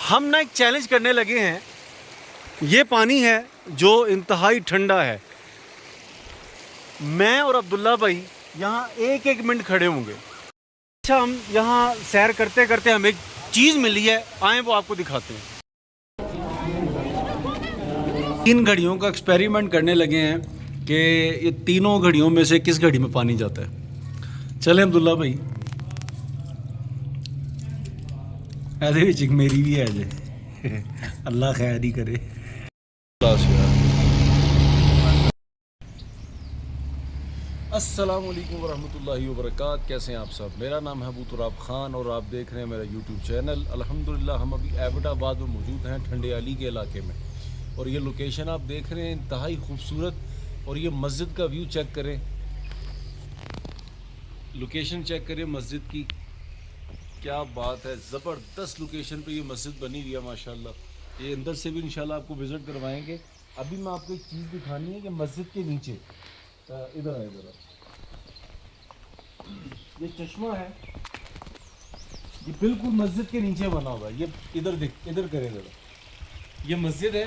हम ना एक चैलेंज करने लगे हैं। ये पानी है जो इंतहाई ठंडा है। मैं और अब्दुल्ला भाई यहाँ एक एक मिनट खड़े होंगे। अच्छा, हम यहाँ सैर करते करते हमें एक चीज़ मिली है, आए वो आपको दिखाते हैं। 3 घड़ियों का एक्सपेरिमेंट करने लगे हैं कि ये तीनों घड़ियों में से किस घड़ी में पानी जाता है। चले अब्दुल्ला भाई, ऐसे भी मेरी भी है जे अल्लाह खैर ही करे। अस्सलाम वालेकुम वरहमतुल्लाहि वबरकात। कैसे हैं आप सब? मेरा नाम है अबू तुराब ख़ान और आप देख रहे हैं मेरा यूट्यूब चैनल। अल्हम्दुलिल्लाह हम अभी एबटाबाद में मौजूद हैं, ठंडियाली के इलाके में। और ये लोकेशन आप देख रहे हैं इंतहाई खूबसूरत। और ये मस्जिद का व्यू चेक करें, लोकेशन चेक करें मस्जिद की, क्या बात है। ज़बरदस्त लोकेशन पे ये मस्जिद बनी हुई है माशाल्लाह। ये अंदर से भी इंशाल्लाह आपको विज़िट करवाएंगे। अभी मैं आपको एक चीज़ दिखानी है कि मस्जिद के नीचे इधर है, इधर ये चश्मा है, ये बिल्कुल मस्जिद के नीचे बना हुआ है। ये इधर देख, इधर करें ज़रा, ये मस्जिद है,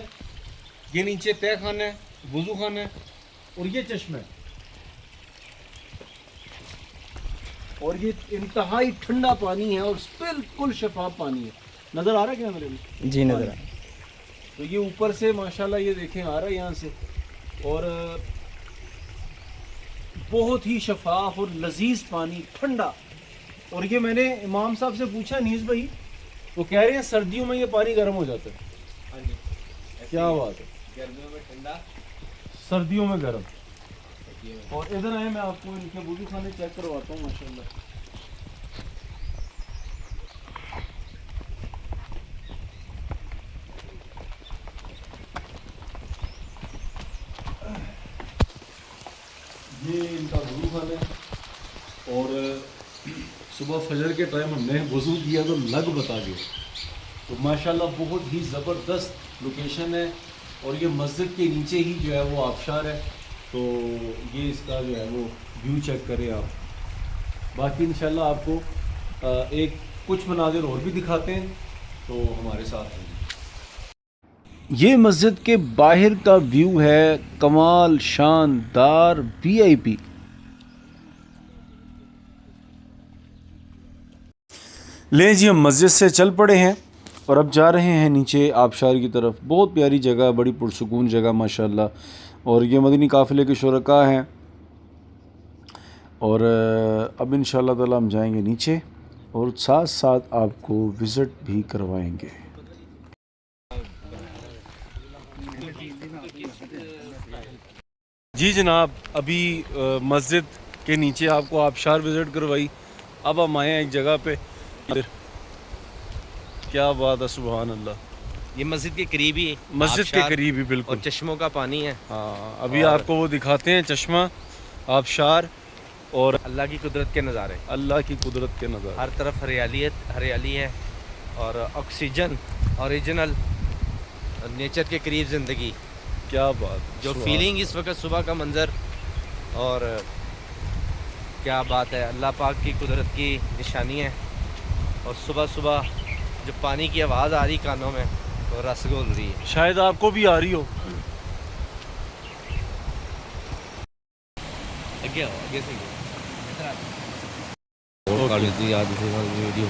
ये नीचे तय खाना है, वज़ू खाना है और ये चश्मा है। और ये इंतहाई ठंडा पानी है और बिल्कुल शफाफ पानी है। नज़र आ रहा है क्या मेरे में? जी नज़र आ रहा है। तो ये ऊपर से माशाल्लाह ये देखें आ रहा है यहाँ से, और बहुत ही शफाफ और लजीज पानी, ठंडा। और ये मैंने इमाम साहब से पूछा, नीस भाई, वो कह रहे हैं सर्दियों में ये पानी गर्म हो जाता है। हाँ जी, क्या बात है, गर्मियों में ठंडा, सर्दियों में गर्म। सर्दियों में। और इधर आए, मैं आपको इनके वुज़ू खाने चेक करवाता हूँ माशाल्लाह। ये इनका वज़ू खाना है। और सुबह फजर के टाइम हमने वज़ू किया तो लग बता गए। तो माशाल्लाह बहुत ही ज़बरदस्त लोकेशन है। और ये मस्जिद के नीचे ही जो है वो आबशार है। तो ये इसका जो है वो व्यू चेक करें आप। बाकी इंशाल्लाह आपको एक कुछ मनाज़िर और भी दिखाते हैं, तो हमारे साथ हैं। ये मस्जिद के बाहर का व्यू है, कमाल शानदार VIP। ले जी, हम मस्जिद से चल पड़े हैं और अब जा रहे हैं नीचे आबशार की तरफ। बहुत प्यारी जगह, बड़ी पुरसुकून जगह माशाल्लाह। और ये मदनी काफ़िले के शुरका हैं। और अब इंशाल्लाह ताला हम जाएंगे नीचे और साथ साथ आपको विज़िट भी करवाएंगे। जी जनाब, अभी मस्जिद के नीचे आपको आबशार विज़िट करवाई। अब हम आए हैं एक जगह पे, क्या बात है, सुभान अल्लाह। ये मस्जिद के करीब ही, मस्जिद के करीब ही बिल्कुल, और चश्मों का पानी है। हाँ, अभी आपको वो दिखाते हैं, चश्मा, आबशार और अल्लाह की कुदरत के नज़ारे। अल्लाह की कुदरत के नज़ारे। हर तरफ हरियाली है और ऑक्सीजन, ओरिजिनल नेचर के करीब ज़िंदगी। क्या बात, जो फीलिंग इस वक्त सुबह का मंज़र, और क्या बात है, अल्लाह पाक की कुदरत की निशानी है। और सुबह सुबह जो पानी की आवाज़ आ रही कानों में, तो रस घोल रही है। शायद आपको भी आ रही हो। आगे से याद से वीडियो।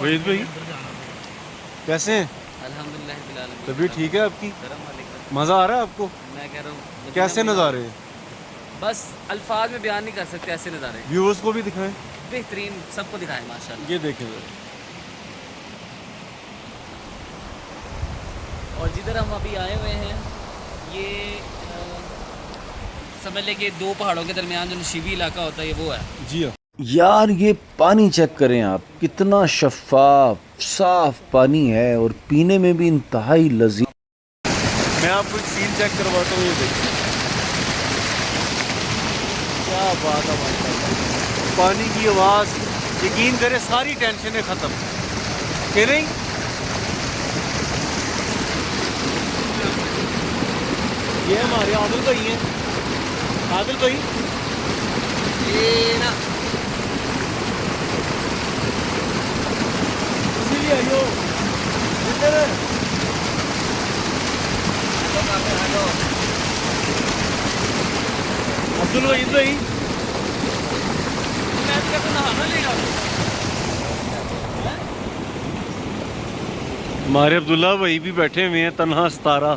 वहीद भाई, कैसे हैं? अल्हम्दुलिल्लाह। तभी ठीक है आपकी? मज़ा आ रहा है आपको? मैं कह रहा हूँ कैसे नज़ारे? बस अल्फाज में बयान नहीं कर सकते ऐसे नज़ारे। व्यूअर्स को भी दिखाएं। बेहतरीन, सबको दिखाएं माशाल्लाह। ये देखें ज़रा। और जिधर हम अभी आए हुए हैं, ये समझ ले कि दो पहाड़ों के दरमियान जो नशीबी इलाका होता है ये वो है। जी हाँ। यार ये पानी चेक करें आप, कितना शफाफ साफ पानी है और पीने में भी इंतहाई लजीज। मैं आपको एक सीन चेक करवाता हूँ, ये देखिए क्या बात है माशाल्लाह। पानी की आवाज़, यकीन करें सारी टेंशनें ख़त्म कि नहीं। ये हमारे आदिल भाई हैं, आदिल भाई ये ना इसीलिए आइयो इधर। अब्दुल भाई भाई हमारे अब्दुल्ला भाई भी बैठे हुए हैं तन्हा सतारा।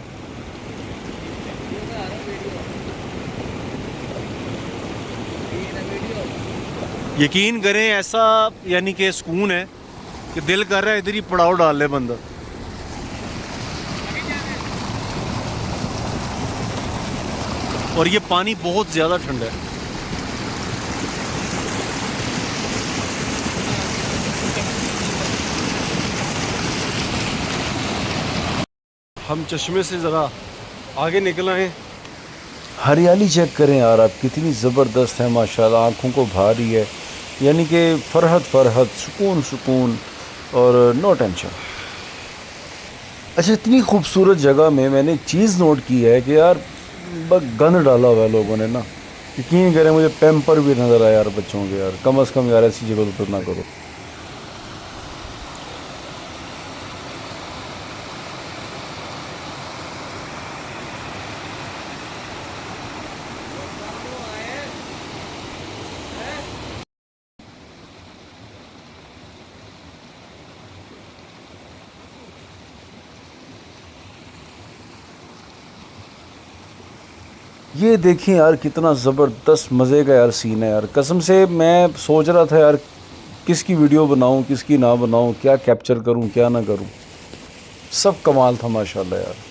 यकीन करें ऐसा यानी कि सुकून है कि दिल कर रहा है इधर ही पड़ाव डाल ले बंदा। और ये पानी बहुत ज़्यादा ठंडा है। हम चश्मे से ज़रा आगे निकल आए। हरियाली चेक करें यार आप, कितनी ज़बरदस्त है माशाल्लाह, आँखों को भा रही है। यानी कि फरहत फरहत, सुकून सुकून और नो टेंशन। अच्छा, इतनी खूबसूरत जगह में मैंने एक चीज़ नोट की है कि यार बस गंद डाला हुआ है लोगों ने ना। यकीन करें मुझे पैम्पर भी नज़र आया यार बच्चों के। यार कम से कम यार ऐसी जगह तो ना करो। ये देखें यार कितना ज़बरदस्त मज़े का यार सीन है यार। कसम से मैं सोच रहा था यार किसकी वीडियो बनाऊं किसकी ना बनाऊं, क्या कैप्चर करूं क्या ना करूं। सब कमाल था माशाल्लाह यार।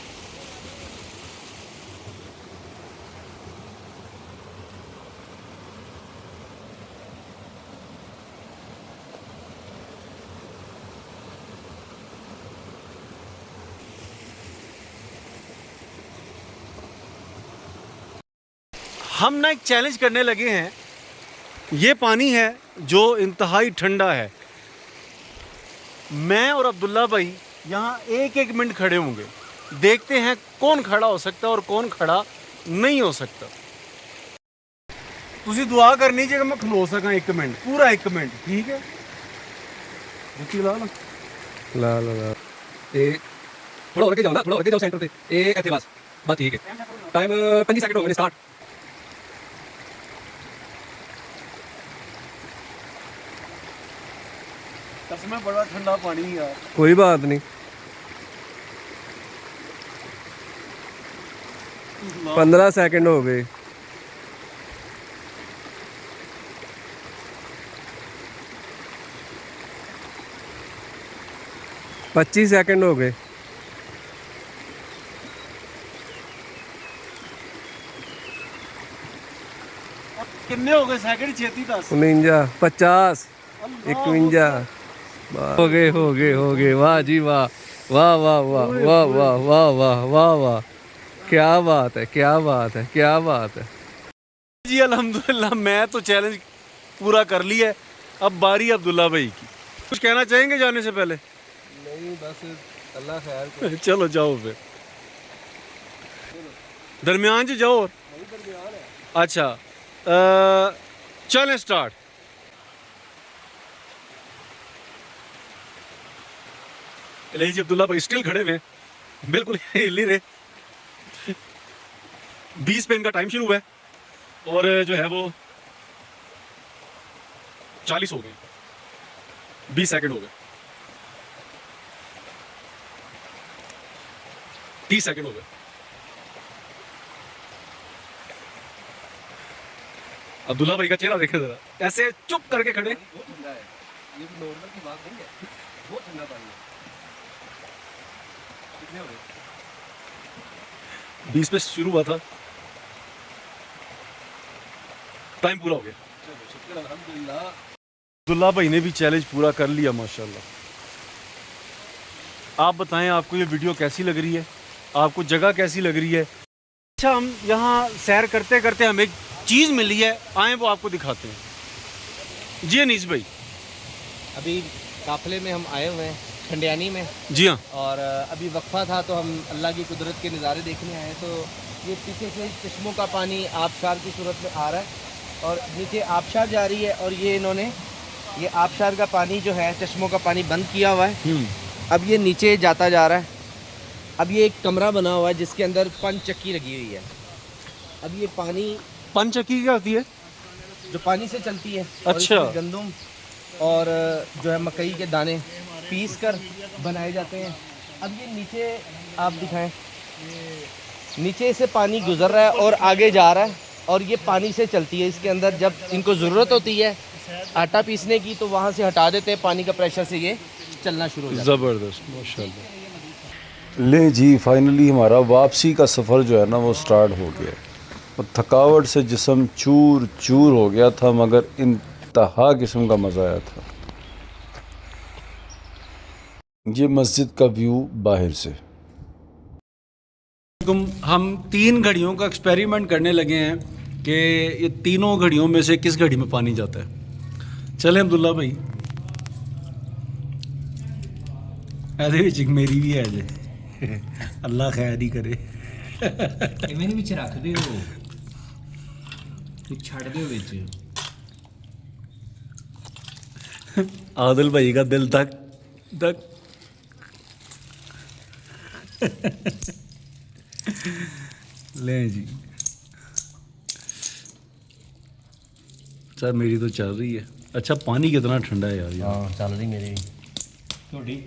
हम ना एक चैलेंज करने लगे हैं। ये पानी है जो इंतहाई ठंडा है। मैं और अब्दुल्ला भाई यहाँ एक एक मिनट खड़े होंगे, देखते हैं कौन खड़ा हो सकता है और कौन खड़ा नहीं हो सकता। तुसी दुआ करनी चाहिए कि मैं खलो सका एक मिनट, पूरा एक मिनट, ठीक है। ला ला ला ते थोड़ा और के जाओ ना, थोड़ा और के जाओ सेंटर पे। ए ऐसे बस बस ठीक है। टाइम 5 सेकंड हो गए स्टार्ट। कसम बड़ा ठंडा पानी है यार। कोई बात नहीं, 15 सेकंड हो गए। पच्चीस सेकंड हो गए। कितने हो गए सेकंड? 36 10 49 50 51 हो गए हो गए हो गए। वाह जी वाह, वाह वाह वाह वाह वाह वाह वाह वाह वाह, क्या बात है क्या बात है क्या बात है। जी अल्हम्दुलिल्लाह, मैं तो चैलेंज पूरा कर लिया है। अब बारी अब्दुल्ला भाई की। कुछ कहना चाहेंगे जाने से पहले? नहीं बस अल्लाह खैर करे। चलो जाओ फिर, दरमियान से जाओ। अच्छा चलें स्टार्ट। जी अब्दुल्ला भाई स्टिल खड़े हुए, बिल्कुल हिल नहीं रहे। 20 पे इनका टाइम शुरू हुआ है और जो है वो 40 हो गए, 20 सेकंड हो गए, 30 सेकंड हो गए। अब्दुल्ला भाई का चेहरा देखे जरा, ऐसे चुप करके खड़े। ये नॉर्मल की बात नहीं है, बहुत ठंडा पानी है। कितने हो गए? 20 पे शुरू हुआ था, टाइम पूरा हो गया। अब्दुल्ला भाई ने भी चैलेंज पूरा कर लिया माशाल्लाह। आप बताएं आपको ये वीडियो कैसी लग रही है, आपको जगह कैसी लग रही है। अच्छा, हम यहाँ सैर करते करते हमें एक चीज़ मिली है, आए वो आपको दिखाते हैं। जी अनीस भाई। अभी काफिले में हम आए हुए हैं खंडियानी में। जी हाँ। और अभी वक्फा था तो हम अल्लाह की कुदरत के नज़ारे देखने आए। तो ये पीछे से चश्मों का पानी आबशार की सूरत में आ रहा है और नीचे आबशार जा रही है, और ये इन्होंने ये आबशार का पानी जो है चश्मों का पानी बंद किया हुआ है। अब ये नीचे जाता जा रहा है। अब ये एक कमरा बना हुआ है जिसके अंदर पंचक्की लगी हुई है। अब ये पानी पंचक्की क्या होती है? जो पानी से चलती है। और अच्छा। इसमें गंदम और जो है मकई के दाने पीस कर बनाए जाते हैं। अब ये नीचे आप दिखाएं, नीचे से पानी गुजर रहा है और आगे जा रहा है, और ये पानी से चलती है। इसके अंदर जब इनको ज़रूरत होती है आटा पीसने की तो वहाँ से हटा देते हैं, पानी का प्रेशर से ये चलना शुरू हो जाता है। ज़बरदस्त माशाल्लाह। ले जी, फाइनली हमारा वापसी का सफ़र जो है ना वो स्टार्ट हो गया। और थकावट से जिस्म चूर चूर हो गया था, मगर इंतहा किस्म का मज़ा आया था। ये मस्जिद का व्यू बाहर से। हम 3 घड़ियों का एक्सपेरिमेंट करने लगे हैं कि ये तीनों घड़ियों में से किस घड़ी में पानी जाता है। चले अब्दुल्ला भाई, ਇਹਦੇ ਵਿੱਚ ਇੱਕ ਮੇਰੀ ਵੀ ਹੈ ਜੇ ਅੱਲਾ ਖੈਰ ਹੀ ਕਰੇ। ਇਵੇਂ ਨਹੀਂ ਵਿੱਚ ਰੱਖ ਦਿਓ, ਛੱਡ ਦਿਓ ਵਿੱਚ। आदिल भाई का दिल धक धक। लें जी, सर मेरी तो चल रही है। अच्छा, पानी कितना ठंडा है यार। हाँ चल रही मेरी ਤੁਹਾਡੀ